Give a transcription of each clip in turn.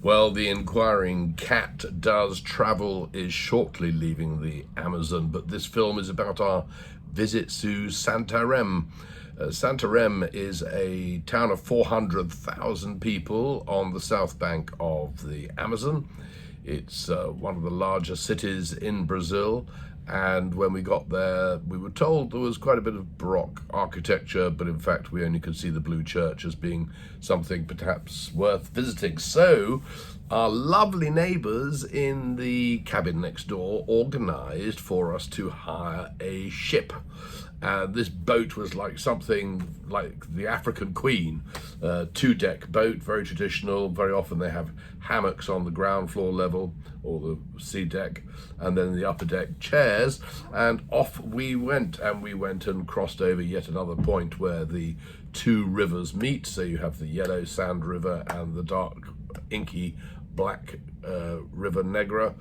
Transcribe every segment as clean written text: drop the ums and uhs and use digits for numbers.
Well, the inquiring cat does travel is shortly leaving the Amazon, but this film is about our visit to Santarem. Santarem is a town of 400,000 people on the south bank of the Amazon. It's one of the largest cities in Brazil, and when we got there we were told there was quite a bit of Baroque architecture, but in fact we only could see the Blue Church as being something perhaps worth visiting. So our lovely neighbours in the cabin next door organised for us to hire a ship. This boat was like something like the African Queen, two-deck boat, very traditional. Very often they have hammocks on the ground floor level or the sea deck, and then the upper deck chairs, and off we went. And we went and crossed over yet another point where the two rivers meet. So you have the yellow sand river and the dark inky black river Negra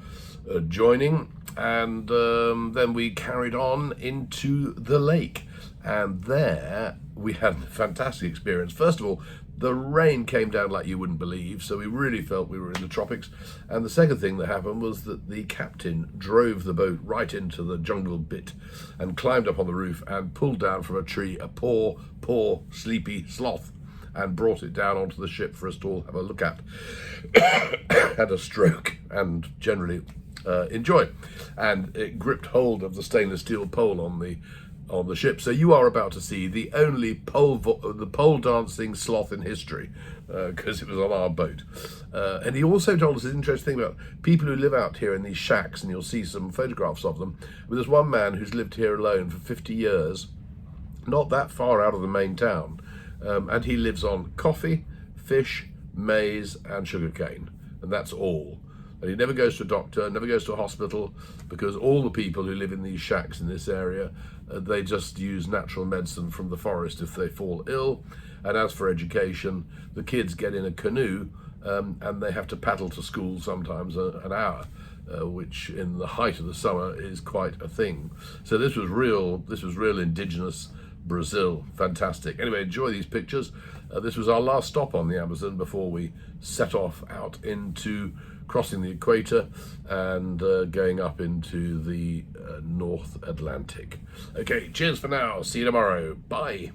joining, and then we carried on into the lake, and there we had a fantastic experience. First of all, the rain came down like you wouldn't believe, so we really felt we were in the tropics. And the second thing that happened was that the captain drove the boat right into the jungle bit and climbed up on the roof and pulled down from a tree a poor sleepy sloth and brought it down onto the ship for us to all have a look at. Had a stroke and generally enjoy. And it gripped hold of the stainless steel pole on the ship. So you are about to see the only pole dancing sloth in history, because it was on our boat. And he also told us an interesting thing about people who live out here in these shacks, and you'll see some photographs of them. But there's one man who's lived here alone for 50 years, not that far out of the main town. And he lives on coffee, fish, maize and sugarcane, and that's all. And he never goes to a doctor, never goes to a hospital, because all the people who live in these shacks in this area, they just use natural medicine from the forest if they fall ill. And as for education, the kids get in a canoe and they have to paddle to school sometimes an hour, which in the height of the summer is quite a thing. So this was real indigenous Brazil. Fantastic. Anyway, enjoy these pictures. This was our last stop on the Amazon before we set off out into crossing the equator and going up into the North Atlantic. Okay, cheers for now. See you tomorrow. Bye.